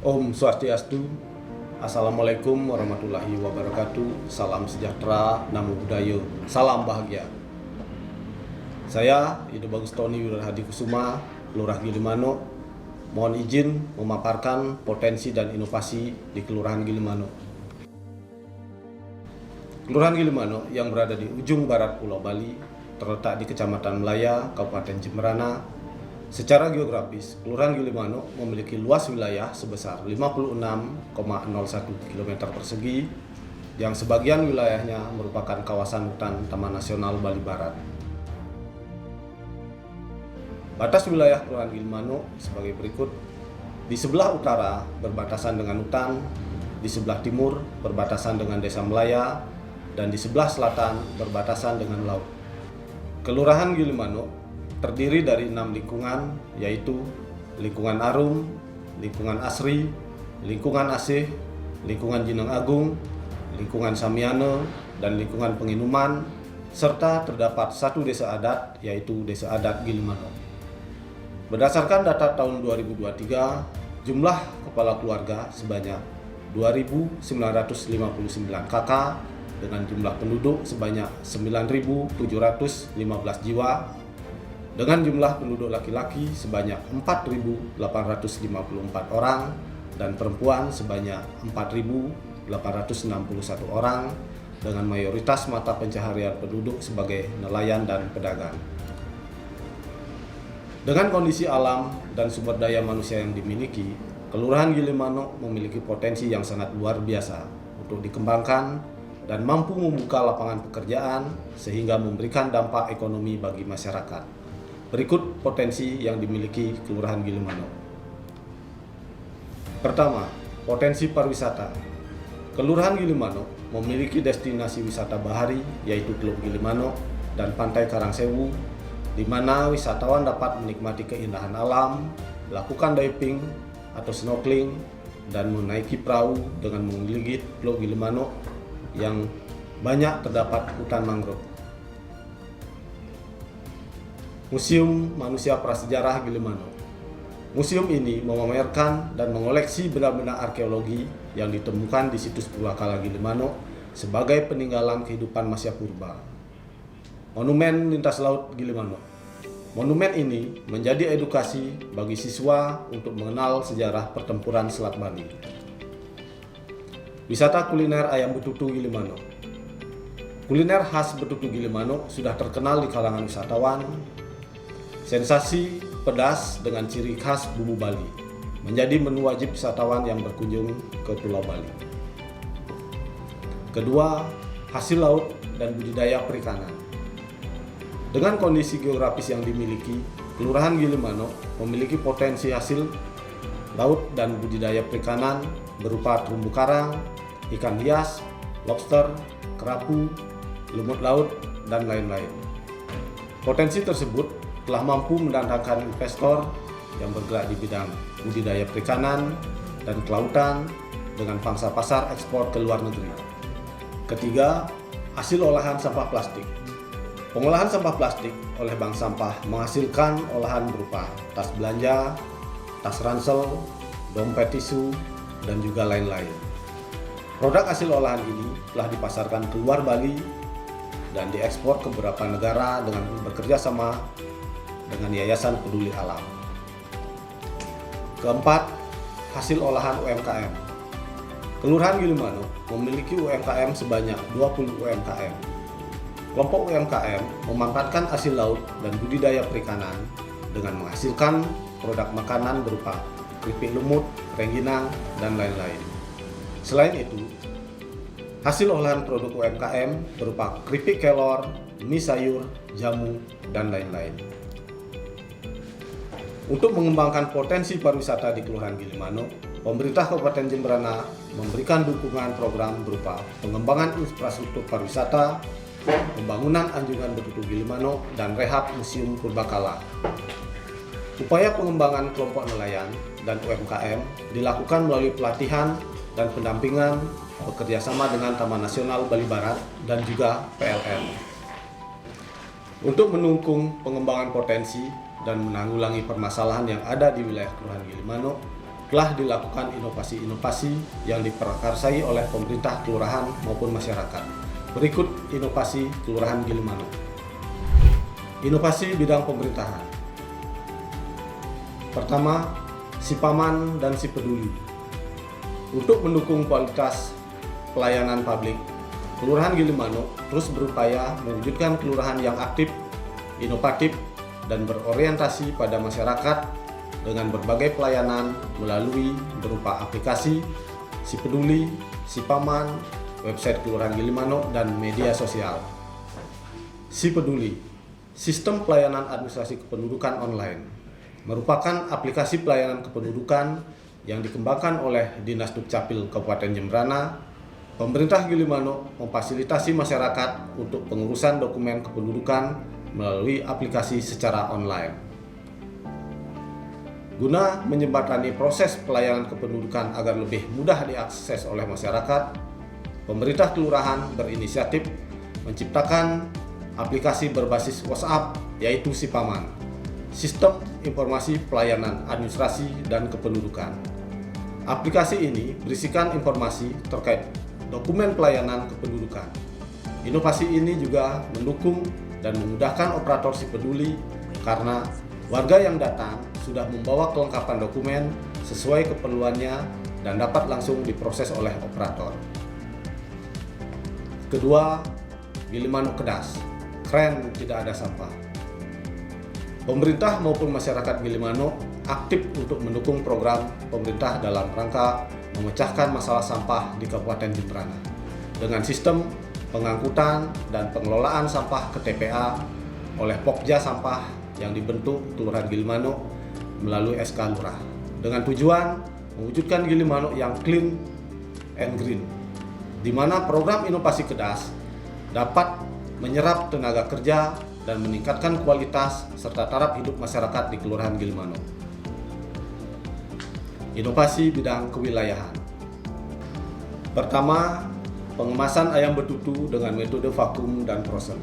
Om Swastiastu, Assalamualaikum warahmatullahi wabarakatuh, salam sejahtera, namo buddhaya, salam bahagia. Saya Ido Bagus Tony Wirahadi Kusuma, Lurah Gilimano, mohon izin memaparkan potensi dan inovasi di Kelurahan Gilimano. Kelurahan Gilimano yang berada di ujung barat Pulau Bali, terletak di Kecamatan Melaya, Kabupaten Jemberana. Secara geografis, Kelurahan Gilimano memiliki luas wilayah sebesar 56,01 km persegi, yang sebagian wilayahnya merupakan kawasan hutan Taman Nasional Bali Barat. Batas wilayah Kelurahan Gilimano sebagai berikut: di sebelah utara berbatasan dengan hutan, di sebelah timur berbatasan dengan Desa Melaya, dan di sebelah selatan berbatasan dengan laut. Kelurahan Gilimano terdiri dari 6 lingkungan, yaitu lingkungan Arum, lingkungan Asri, lingkungan Asih, lingkungan Jineng Agung, lingkungan Samiane, dan lingkungan Penginuman, serta terdapat satu desa adat, yaitu Desa Adat Gilimano. Berdasarkan data tahun 2023, jumlah kepala keluarga sebanyak 2.959 kakak dengan jumlah penduduk sebanyak 9.715 jiwa, dengan jumlah penduduk laki-laki sebanyak 4.854 orang dan perempuan sebanyak 4.861 orang, dengan mayoritas mata pencaharian penduduk sebagai nelayan dan pedagang. Dengan kondisi alam dan sumber daya manusia yang dimiliki, Kelurahan Gilimano memiliki potensi yang sangat luar biasa untuk dikembangkan dan mampu membuka lapangan pekerjaan sehingga memberikan dampak ekonomi bagi masyarakat. Berikut potensi yang dimiliki Kelurahan Gilimano. Pertama, potensi pariwisata. Kelurahan Gilimano memiliki destinasi wisata bahari, yaitu Teluk Gilimano dan Pantai Karangsewu, di mana wisatawan dapat menikmati keindahan alam, melakukan diving atau snorkeling, dan menaiki perahu dengan mengelilingi Teluk Gilimano yang banyak terdapat hutan mangrove. Museum Manusia Prasejarah Gilimano. Museum ini memamerkan dan mengoleksi benda-benda arkeologi yang ditemukan di situs Purbakala Gilimano sebagai peninggalan kehidupan Masya Purba. Monumen Lintas Laut Gilimano. Monumen ini menjadi edukasi bagi siswa untuk mengenal sejarah pertempuran Selat Bali. Wisata kuliner ayam betutu Gilimano. Kuliner khas betutu Gilimano sudah terkenal di kalangan wisatawan. Sensasi pedas dengan ciri khas bumbu Bali menjadi menu wajib wisatawan yang berkunjung ke Pulau Bali. Kedua, hasil laut dan budidaya perikanan. Dengan kondisi geografis yang dimiliki, Kelurahan Gilimano memiliki potensi hasil laut dan budidaya perikanan berupa terumbu karang, ikan hias, lobster, kerapu, lumut laut, dan lain-lain. Potensi tersebut telah mampu mendatangkan investor yang bergerak di bidang budidaya perikanan dan kelautan dengan pangsa pasar ekspor ke luar negeri. Ketiga, hasil olahan sampah plastik. Pengolahan sampah plastik oleh bank sampah menghasilkan olahan berupa tas belanja, tas ransel, dompet tisu, dan juga lain-lain. Produk hasil olahan ini telah dipasarkan ke luar Bali dan diekspor ke beberapa negara dengan bekerja sama dengan Yayasan Peduli Alam. Keempat, hasil olahan UMKM. Kelurahan Gilimano memiliki UMKM sebanyak 20 UMKM. Kelompok UMKM memanfaatkan hasil laut dan budidaya perikanan dengan menghasilkan produk makanan berupa keripik lumut, rengginang, dan lain-lain. Selain itu, hasil olahan produk UMKM berupa keripik kelor, mie sayur, jamu, dan lain-lain. Untuk mengembangkan potensi pariwisata di Kelurahan Gilimano, pemerintah Kabupaten Jemberana memberikan dukungan program berupa pengembangan infrastruktur pariwisata, pembangunan anjungan betutu Gilimano, dan rehab Museum Purbakala. Upaya pengembangan kelompok nelayan dan UMKM dilakukan melalui pelatihan dan pendampingan bekerjasama dengan Taman Nasional Bali Barat dan juga PLN. Untuk mendukung pengembangan potensi dan menanggulangi permasalahan yang ada di wilayah Kelurahan Gilimano, telah dilakukan inovasi-inovasi yang diprakarsai oleh pemerintah kelurahan maupun masyarakat. Berikut inovasi Kelurahan Gilimanuk. Inovasi bidang pemerintahan. Pertama, Si Paman dan Si Peduli. Untuk mendukung kualitas pelayanan publik, Kelurahan Gilimanuk terus berupaya mewujudkan kelurahan yang aktif, inovatif, dan berorientasi pada masyarakat dengan berbagai pelayanan melalui berupa aplikasi Si Peduli, Si Paman, website Kelurahan Gilimanuk, dan media sosial. Si Peduli, sistem pelayanan administrasi kependudukan online, merupakan aplikasi pelayanan kependudukan yang dikembangkan oleh Dinas Dukcapil Kabupaten Jembrana. Pemerintah Gilimanuk memfasilitasi masyarakat untuk pengurusan dokumen kependudukan melalui aplikasi secara online. Guna menjembatani proses pelayanan kependudukan agar lebih mudah diakses oleh masyarakat, pemerintah kelurahan berinisiatif menciptakan aplikasi berbasis WhatsApp, yaitu Si Paman, Sistem Informasi Pelayanan Administrasi dan Kependudukan. Aplikasi ini berisikan informasi terkait dokumen pelayanan kependudukan. Inovasi ini juga mendukung dan memudahkan operator Si Peduli karena warga yang datang sudah membawa kelengkapan dokumen sesuai keperluannya dan dapat langsung diproses oleh operator. Kedua, Gilimanuk Kedas, keren tidak ada sampah. Pemerintah maupun masyarakat Gilimanuk aktif untuk mendukung program pemerintah dalam rangka memecahkan masalah sampah di Kabupaten Jembrana dengan sistem pengangkutan dan pengelolaan sampah ke TPA oleh Pokja Sampah yang dibentuk Kelurahan Gilimanuk melalui SK Lurah dengan tujuan mewujudkan Gilimanuk yang clean and green, di mana program inovasi Kedas dapat menyerap tenaga kerja dan meningkatkan kualitas serta taraf hidup masyarakat di Kelurahan Gilimanuk. Inovasi bidang kewilayahan. Pertama, pengemasan ayam betutu dengan metode vakum dan frozen.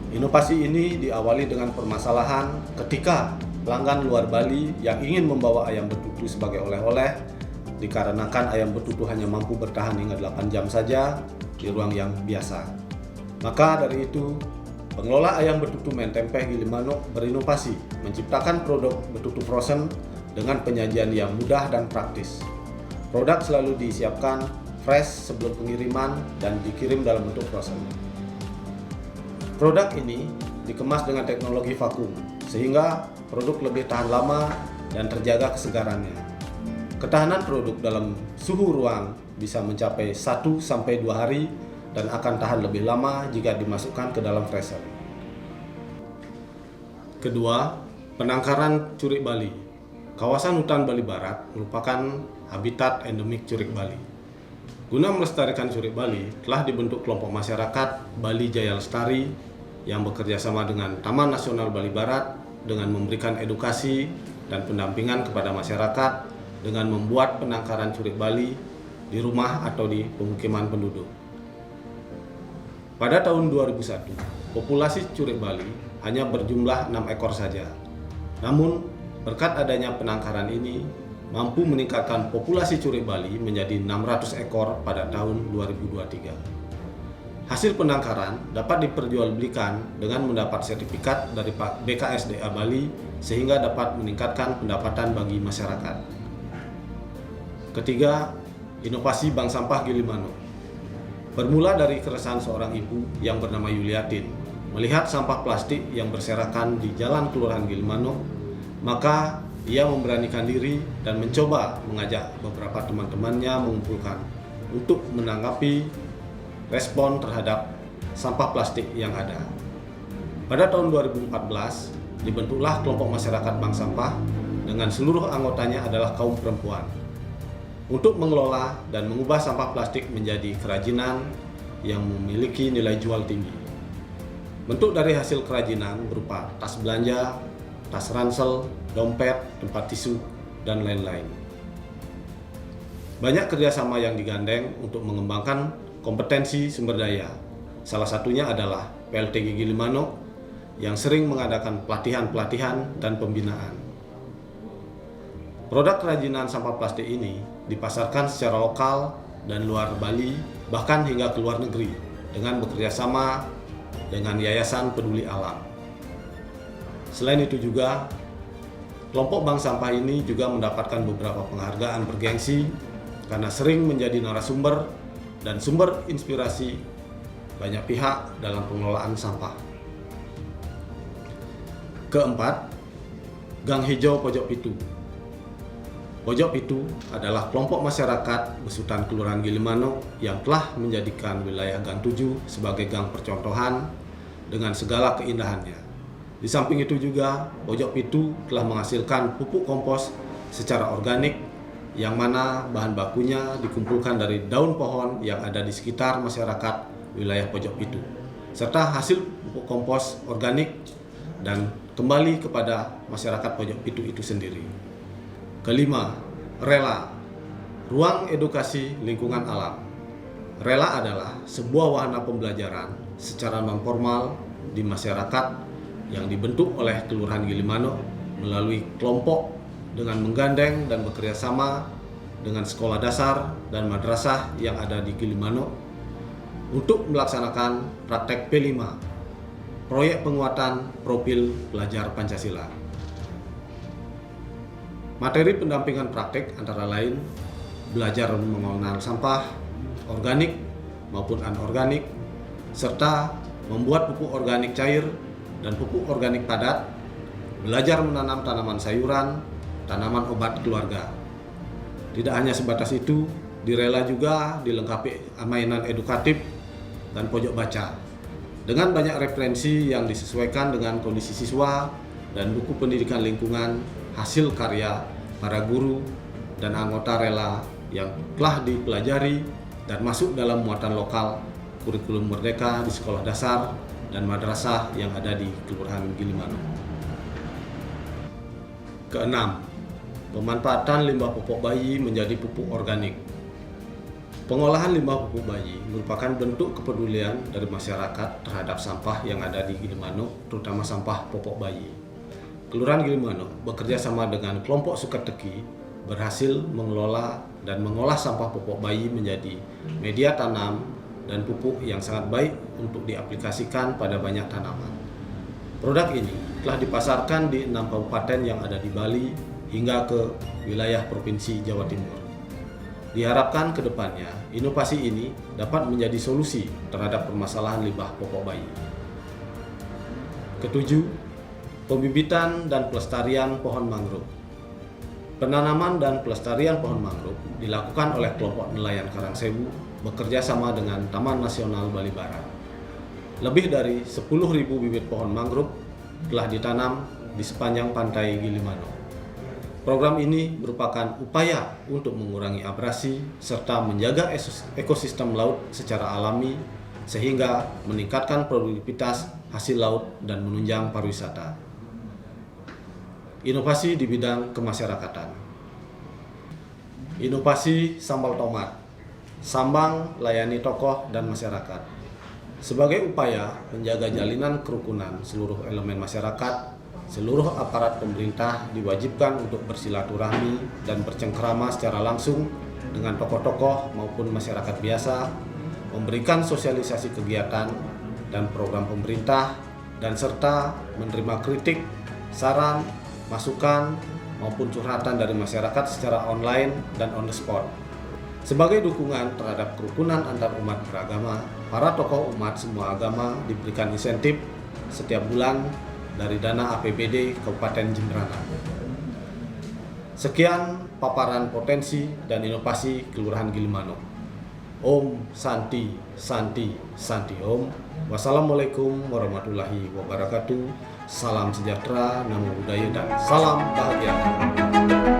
Inovasi ini diawali dengan permasalahan ketika pelanggan luar Bali yang ingin membawa ayam betutu sebagai oleh-oleh dikarenakan ayam betutu hanya mampu bertahan hingga 8 jam saja di ruang yang biasa. Maka dari itu, pengelola ayam betutu Mentempe Gilimanuk berinovasi menciptakan produk betutu frozen dengan penyajian yang mudah dan praktis. Produk selalu disiapkan fresh sebelum pengiriman dan dikirim dalam bentuk frozen. Produk ini dikemas dengan teknologi vakum sehingga produk lebih tahan lama dan terjaga kesegarannya. Ketahanan produk dalam suhu ruang bisa mencapai 1-2 hari dan akan tahan lebih lama jika dimasukkan ke dalam freezer. Kedua, penangkaran curik Bali. Kawasan hutan Bali Barat merupakan habitat endemik curik Bali. Guna melestarikan curik Bali, telah dibentuk kelompok masyarakat Bali Jaya Lestari yang bekerja sama dengan Taman Nasional Bali Barat dengan memberikan edukasi dan pendampingan kepada masyarakat dengan membuat penangkaran curik Bali di rumah atau di pemukiman penduduk. Pada tahun 2001, populasi curik Bali hanya berjumlah 6 ekor saja. Namun, berkat adanya penangkaran ini, mampu meningkatkan populasi curik Bali menjadi 600 ekor pada tahun 2023. Hasil penangkaran dapat diperjualbelikan dengan mendapat sertifikat dari BKSDA Bali sehingga dapat meningkatkan pendapatan bagi masyarakat. Ketiga, inovasi bank sampah Gilimanuk. Bermula dari keresahan seorang ibu yang bernama Yuliatin melihat sampah plastik yang berserakan di jalan Kelurahan Gilimanuk, maka ia memberanikan diri dan mencoba mengajak beberapa teman-temannya mengumpulkan untuk menanggapi respon terhadap sampah plastik yang ada. Pada tahun 2014, dibentuklah kelompok masyarakat bank sampah dengan seluruh anggotanya adalah kaum perempuan untuk mengelola dan mengubah sampah plastik menjadi kerajinan yang memiliki nilai jual tinggi. Bentuk dari hasil kerajinan berupa tas belanja, tas ransel, dompet, tempat tisu, dan lain-lain. Banyak kerjasama yang digandeng untuk mengembangkan kompetensi sumber daya. Salah satunya adalah PLTG Gilimanuk yang sering mengadakan pelatihan-pelatihan dan pembinaan. Produk kerajinan sampah plastik ini dipasarkan secara lokal dan luar Bali, bahkan hingga ke luar negeri dengan bekerjasama dengan Yayasan Peduli Alam. Selain itu juga, kelompok bank sampah ini juga mendapatkan beberapa penghargaan bergengsi karena sering menjadi narasumber dan sumber inspirasi banyak pihak dalam pengelolaan sampah. Keempat, Gang Hijau Pojok Pitu. Pojok Pitu adalah kelompok masyarakat besutan Kelurahan Gilimanuk yang telah menjadikan wilayah Gang 7 sebagai gang percontohan dengan segala keindahannya. Di samping itu juga, Pojok Pitu telah menghasilkan pupuk kompos secara organik yang mana bahan bakunya dikumpulkan dari daun pohon yang ada di sekitar masyarakat wilayah Pojok Pitu, serta hasil pupuk kompos organik dan kembali kepada masyarakat Pojok Pitu itu sendiri. Kelima, Rela, ruang edukasi lingkungan alam. Rela adalah sebuah wahana pembelajaran secara non-formal di masyarakat yang dibentuk oleh Kelurahan Gilimanuk melalui kelompok dengan menggandeng dan bekerja sama dengan sekolah dasar dan madrasah yang ada di Gilimanuk untuk melaksanakan praktek P5, proyek penguatan profil pelajar Pancasila. Materi pendampingan praktek antara lain belajar mengenal sampah organik maupun anorganik, serta membuat pupuk organik cair dan pupuk organik padat, belajar menanam tanaman sayuran, tanaman obat keluarga. Tidak hanya sebatas itu, di Rela juga dilengkapi mainan edukatif dan pojok baca dengan banyak referensi yang disesuaikan dengan kondisi siswa dan buku pendidikan lingkungan hasil karya para guru dan anggota Rela yang telah dipelajari dan masuk dalam muatan lokal kurikulum merdeka di sekolah dasar dan madrasah yang ada di Kelurahan Gilimanuk. Keenam, pemanfaatan limbah popok bayi menjadi pupuk organik. Pengolahan limbah pupuk bayi merupakan bentuk kepedulian dari masyarakat terhadap sampah yang ada di Gilimanuk, terutama sampah popok bayi. Kelurahan Gilimanuk bekerja sama dengan kelompok Sukateki berhasil mengelola dan mengolah sampah popok bayi menjadi media tanam dan pupuk yang sangat baik untuk diaplikasikan pada banyak tanaman. Produk ini telah dipasarkan di 6 kabupaten yang ada di Bali hingga ke wilayah Provinsi Jawa Timur. Diharapkan ke depannya, inovasi ini dapat menjadi solusi terhadap permasalahan limbah popok bayi. Ketujuh, pembibitan dan pelestarian pohon mangrove. Penanaman dan pelestarian pohon mangrove dilakukan oleh kelompok nelayan Karangsewu bekerja sama dengan Taman Nasional Bali Barat. Lebih dari 10.000 bibit pohon mangrove telah ditanam di sepanjang pantai Gilimanuk. Program ini merupakan upaya untuk mengurangi abrasi serta menjaga ekosistem laut secara alami sehingga meningkatkan produktivitas hasil laut dan menunjang pariwisata. Inovasi di bidang kemasyarakatan. Inovasi sambal tomat. Sambang layani tokoh dan masyarakat. Sebagai upaya menjaga jalinan kerukunan seluruh elemen masyarakat, seluruh aparat pemerintah diwajibkan untuk bersilaturahmi dan bercengkrama secara langsung dengan tokoh-tokoh maupun masyarakat biasa, memberikan sosialisasi kegiatan dan program pemerintah, dan serta menerima kritik, saran, masukan, maupun curhatan dari masyarakat secara online dan on the spot. Sebagai dukungan terhadap kerukunan antar umat beragama, para tokoh umat semua agama diberikan insentif setiap bulan dari dana APBD Kabupaten Jemberana. Sekian paparan potensi dan inovasi Kelurahan Gilimanuk. Om Santi Santi Santi Om. Wassalamualaikum warahmatullahi wabarakatuh. Salam sejahtera, namo buddhaya, dan salam bahagia.